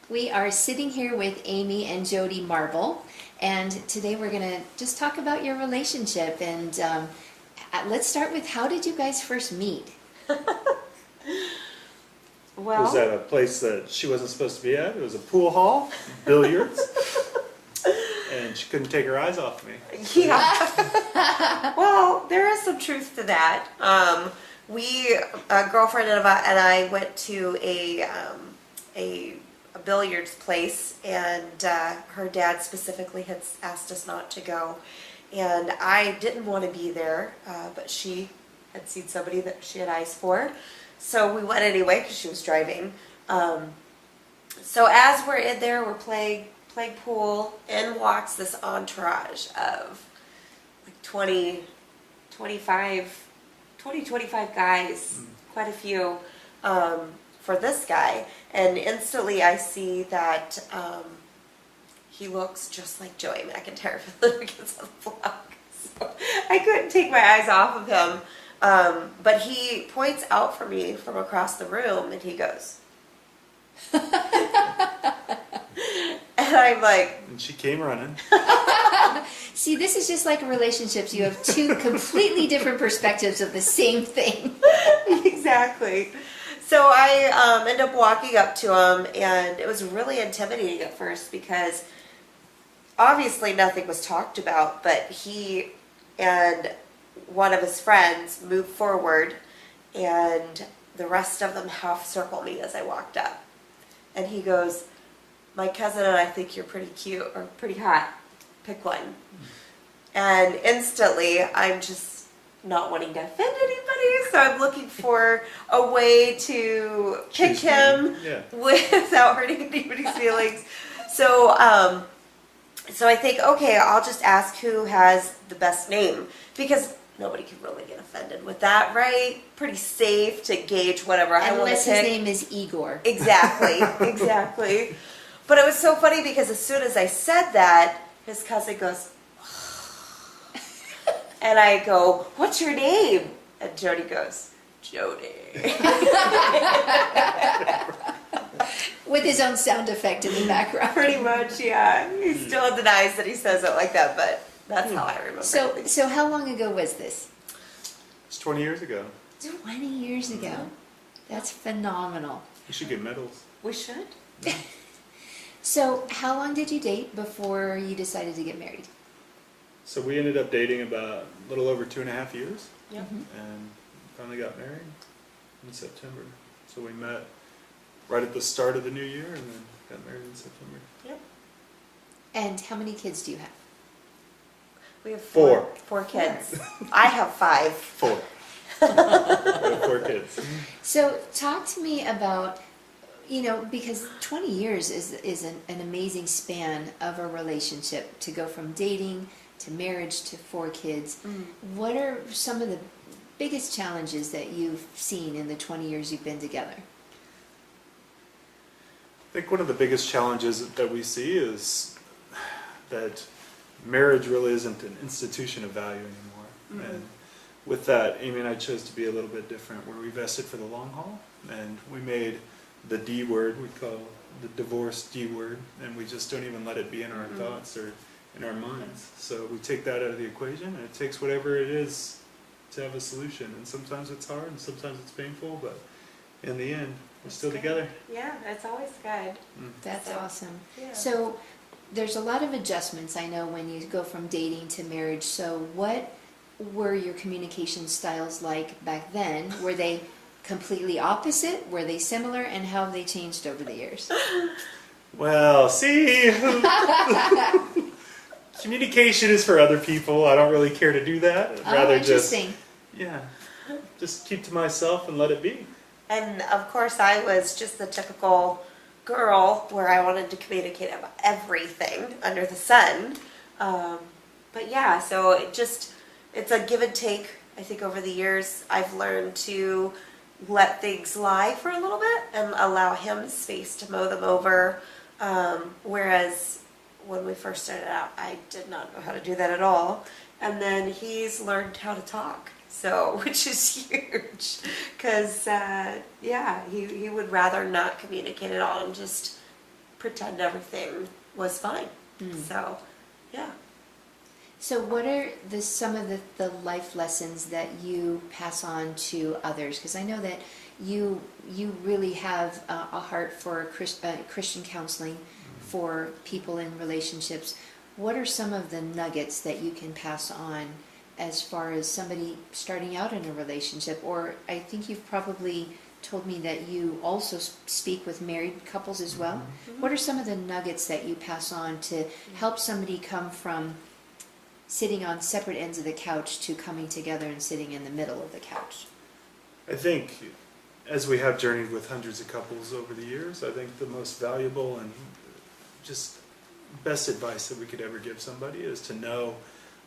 We are sitting here with Amy and Jody Marble, and today we're going to just talk about your relationship. And let's start with, how did you guys first meet? Well, It was at a place that she wasn't supposed to be at. It was a pool hall, billiards, and she couldn't take her eyes off me. yeah. Well, there is some truth to that. A girlfriend and I went to a billiards place, and her dad specifically had asked us not to go, and I didn't want to be there, but she had seen somebody that she had eyes for, so we went anyway because she was driving. So as we're in there, we're playing pool, in walks this entourage of like 25 guys, quite a few, for this guy. And instantly I see that he looks just like Joey McIntyre from the Kids on the Block. So I couldn't take my eyes off of him. But he points out for me from across the room, and he goes, and I'm like, And she came running. See, this is just like relationships. You have two completely different perspectives of the same thing. exactly. So I end up walking up to him, and it was really intimidating at first because obviously nothing was talked about, but he and one of his friends moved forward, and the rest of them half circled me as I walked up. And he goes, "My cousin and I think you're pretty cute or pretty hot. Pick one." And instantly, I'm just not wanting to offend anybody, so I'm looking for a way to pick Choose me. him Yeah. without hurting anybody's feelings. So I think, okay, I'll just ask who has the best name, because nobody can really get offended with that, right? Pretty safe to gauge whatever I want to Unless pick. his name is Igor. Exactly, exactly. But it was so funny because as soon as I said that, his cousin goes, and I go, "What's your name?" And Jody goes, "Jody." With his own sound effect in the background. Pretty much, yeah. He still denies that he says it like that, but that's how I remember it. So how long ago was this? It's 20 years ago. 20 years ago. That's phenomenal. You should get medals. We should. So how long did you date before you decided to get married? So we ended up dating about a little over 2.5 years, Yep. and finally got married in September. So we met right at the start of the new year, and then got married in September. Yep. And how many kids do you have? We have Four. four kids. I have 5. 4. We have 4 kids. So talk to me about, because 20 years is an amazing span of a relationship, to go from dating to marriage to 4 kids. What are some of the biggest challenges that you've seen in the 20 years you've been together? I think one of the biggest challenges that we see is that marriage really isn't an institution of value anymore. And with that, Amy and I chose to be a little bit different, where we vested for the long haul, and we made the D word, we call the divorce D word, and we just don't even let it be in our thoughts or in our minds. So we take that out of the equation, and it takes whatever it is to have a solution. And sometimes it's hard, and sometimes it's painful, but in the end, we're still together. Yeah, that's always good. That's So, awesome. yeah. So there's a lot of adjustments, I know, when you go from dating to marriage. So what were your communication styles like back then? Were they completely opposite? Were they similar? And how have they changed over the years? Well, see, communication is for other people. I don't really care to do that. I'd rather interesting. just keep to myself and let it be. And of course, I was just the typical girl where I wanted to communicate about everything under the sun. But yeah, so it's a give and take. I think over the years, I've learned to let things lie for a little bit and allow him space to mow them over. Whereas when we first started out, I did not know how to do that at all. And then he's learned how to talk. So, which is huge, because yeah, he would rather not communicate at all and just pretend everything was fine. So, yeah. So what are some of the life lessons that you pass on to others? Because I know that you really have a heart for Christian counseling for people in relationships. What are some of the nuggets that you can pass on as far as somebody starting out in a relationship? Or I think you've probably told me that you also speak with married couples as well. What are some of the nuggets that you pass on to help somebody come from sitting on separate ends of the couch to coming together and sitting in the middle of the couch? I think as we have journeyed with hundreds of couples over the years, I think the most valuable and just best advice that we could ever give somebody is to know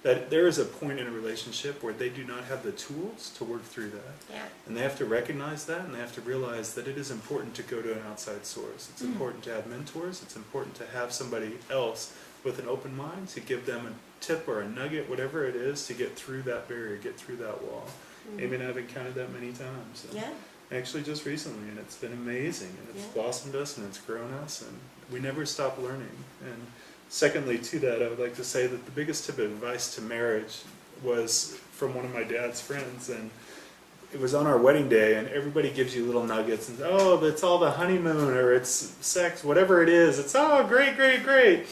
that there is a point in a relationship where they do not have the tools to work through that. Yeah. And they have to recognize that, and they have to realize that it is important to go to an outside source. It's important to have mentors. It's important to have somebody else with an open mind to give them a tip or a nugget, whatever it is, to get through that barrier, get through that wall. Amy and I have encountered that many times. And Yeah. actually just recently, and it's been amazing, and it's Yeah. blossomed us, and it's grown us, and we never stop learning. And secondly to that, I would like to say that the biggest tip of advice to marriage was from one of my dad's friends, and it was on our wedding day, and everybody gives you little nuggets, and oh, it's all the honeymoon, or it's sex, whatever it is, it's oh, great, great, great.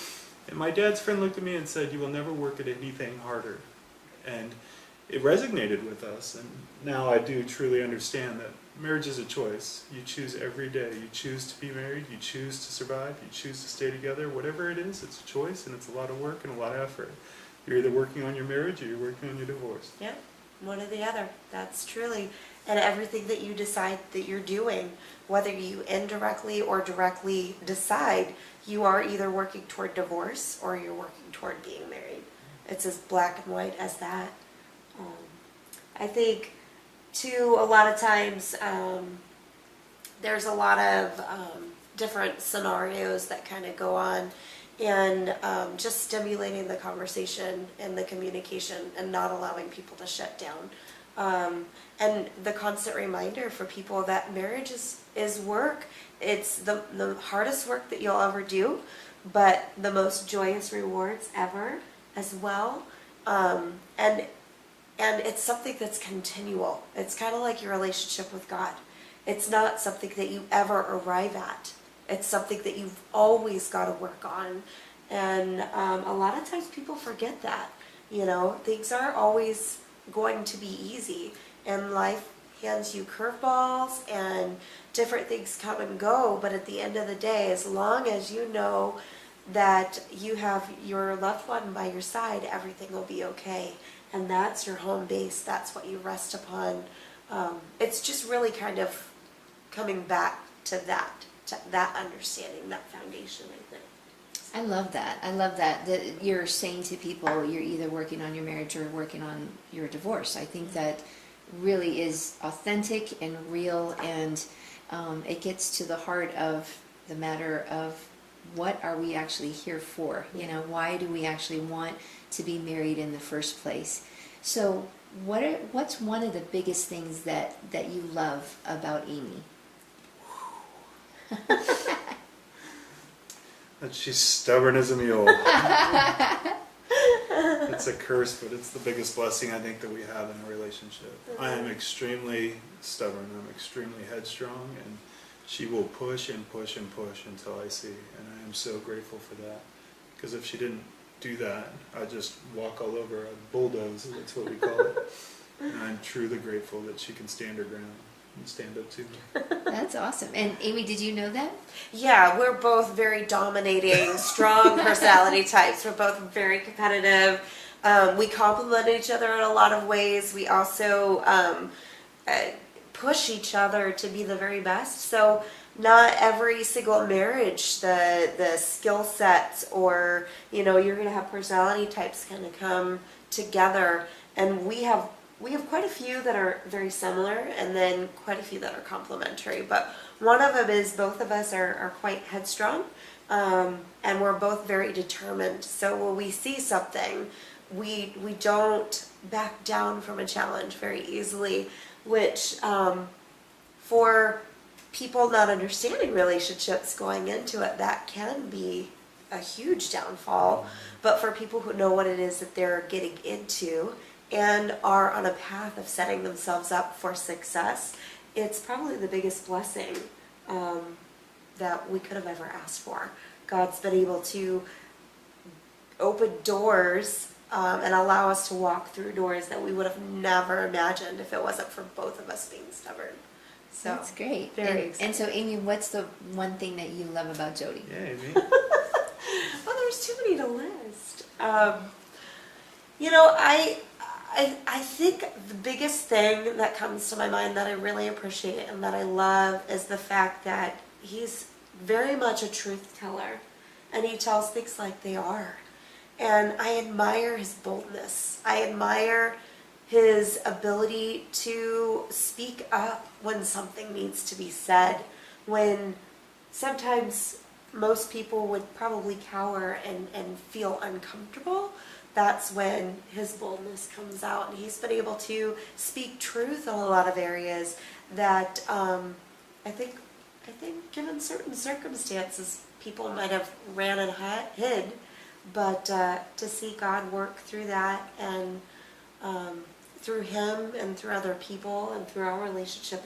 And my dad's friend looked at me and said, you will never work at anything harder. And it resonated with us, and now I do truly understand that marriage is a choice. You choose every day. You choose to be married, you choose to survive, you choose to stay together. Whatever it is, it's a choice, and it's a lot of work and a lot of effort. You're either working on your marriage or you're working on your divorce. Yeah, one or the other. That's truly. And everything that you decide that you're doing, whether you indirectly or directly decide, you are either working toward divorce or you're working toward being married. It's as black and white as that. I think, too, a lot of times there's a lot of different scenarios that kind of go on, and just stimulating the conversation and the communication and not allowing people to shut down. And the constant reminder for people that marriage is work. It's the hardest work that you'll ever do, but the most joyous rewards ever as well. And it's something that's continual. It's kind of like your relationship with God. It's not something that you ever arrive at. It's something that you've always got to work on. And a lot of times people forget that. You know, things aren't always going to be easy. And life hands you curveballs and different things come and go. But at the end of the day, as long as you know that you have your loved one by your side, everything will be okay. And that's your home base. That's what you rest upon. It's just really kind of coming back to that understanding, that foundation, I think. I love that. I love that you're saying to people you're either working on your marriage or working on your divorce. I think that really is authentic and real, and it gets to the heart of the matter of what are we actually here for? You know, why do we actually want to be married in the first place? So what's one of the biggest things that you love about Amy? That she's stubborn as a mule. It's a curse, but it's the biggest blessing I think that we have in a relationship. I am extremely stubborn. I'm extremely headstrong, and she will push and push and push until I see. And I am so grateful for that. Because if she didn't do that, I'd just walk all over. I'd bulldoze, that's what we call it. And I'm truly grateful that she can stand her ground and stand up to me. That's awesome. And Amy, did you know that? Yeah, we're both very dominating, strong personality types. We're both very competitive. We complement each other in a lot of ways. We also push each other to be the very best. So not every single marriage, the skill sets or, you know, you're going to have personality types kind of come together. And we have quite a few that are very similar, and then quite a few that are complementary. But one of them is both of us are quite headstrong, and we're both very determined. So when we see something, we don't back down from a challenge very easily, which for people not understanding relationships going into it, that can be a huge downfall. But for people who know what it is that they're getting into and are on a path of setting themselves up for success, it's probably the biggest blessing that we could have ever asked for. God's been able to open doors and allow us to walk through doors that we would have never imagined if it wasn't for both of us being stubborn. So That's great. very And exciting. so, Amy, what's the one thing that you love about Jody? Yeah, Amy. Well, there's too many to list. You know, I think the biggest thing that comes to my mind that I really appreciate and that I love is the fact that he's very much a truth teller, and he tells things like they are. And I admire his boldness. I admire his ability to speak up when something needs to be said, when sometimes most people would probably cower and feel uncomfortable. That's when his boldness comes out, and he's been able to speak truth in a lot of areas that I think given certain circumstances people might have ran and hid, but to see God work through that and through him and through other people and through our relationship,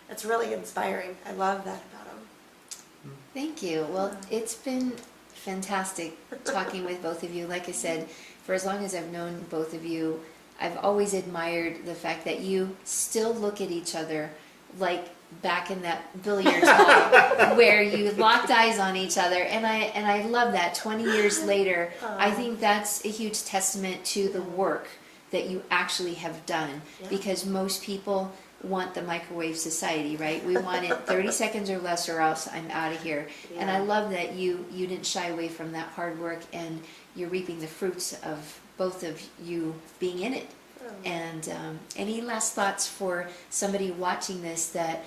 it's really inspiring. I love that about him. Thank you. Well, it's been fantastic talking with both of you. Like I said, for as long as I've known both of you, I've always admired the fact that you still look at each other like back in that billiards hall where you locked eyes on each other, and I love that. 20 years later, I think that's a huge testament to the work that you actually have done, because most people want the microwave society, right? We want it 30 seconds or less or else I'm out of here. And I love that you didn't shy away from that hard work, and you're reaping the fruits of both of you being in it. And any last thoughts for somebody watching this that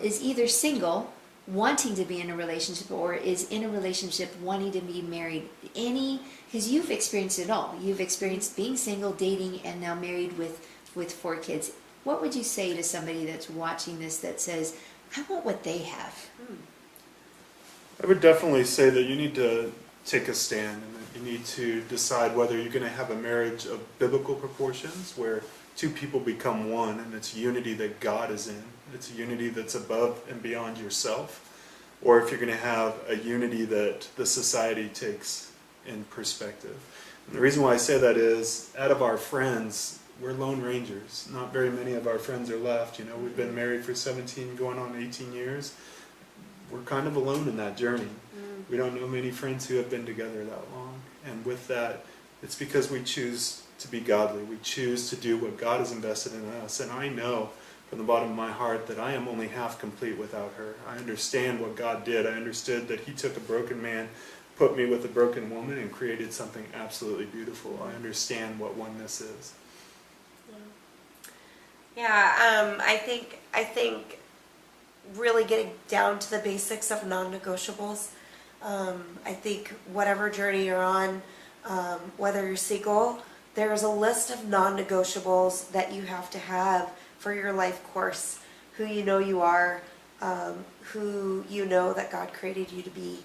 is either single, wanting to be in a relationship, or is in a relationship wanting to be married? Because you've experienced it all. You've experienced being single, dating, and now married with 4 kids. What would you say to somebody that's watching this that says, I want what they have? I would definitely say that you need to take a stand, and that you need to decide whether you're going to have a marriage of biblical proportions where 2 people become one, and it's unity that God is in. It's a unity that's above and beyond yourself. Or if you're going to have a unity that the society takes in perspective. And the reason why I say that is, out of our friends, we're lone rangers. Not very many of our friends are left. You know, we've been married for 17, going on 18 years. We're kind of alone in that journey. We don't know many friends who have been together that long. And with that, it's because we choose to be godly. We choose to do what God has invested in us. And I know from the bottom of my heart that I am only half complete without her. I understand what God did. I understood that he took a broken man, put me with a broken woman, and created something absolutely beautiful. I understand what oneness is. Yeah, I think really getting down to the basics of non-negotiables. I think whatever journey you're on, whether you're single, there's a list of non-negotiables that you have to have for your life course. Who you know you are, who you know that God created you to be.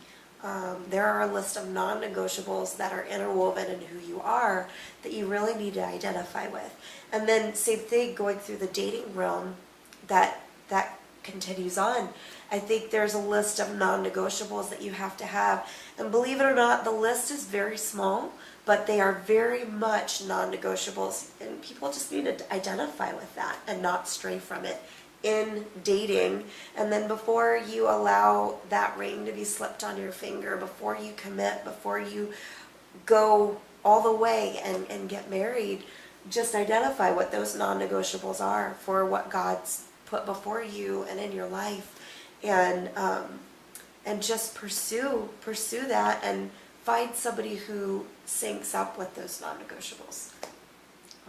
There are a list of non-negotiables that are interwoven in who you are that you really need to identify with. And then same thing going through the dating realm, that continues on. I think there's a list of non-negotiables that you have to have. And believe it or not, the list is very small, but they are very much non-negotiables. And people just need to identify with that and not stray from it in dating. And then before you allow that ring to be slipped on your finger, before you commit, before you go all the way and get married, just identify what those non-negotiables are for what God's put before you and in your life, and just pursue that and find somebody who syncs up with those non-negotiables.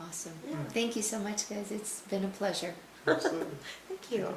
Awesome. Thank you so much, guys. It's been a pleasure. Absolutely. Thank you.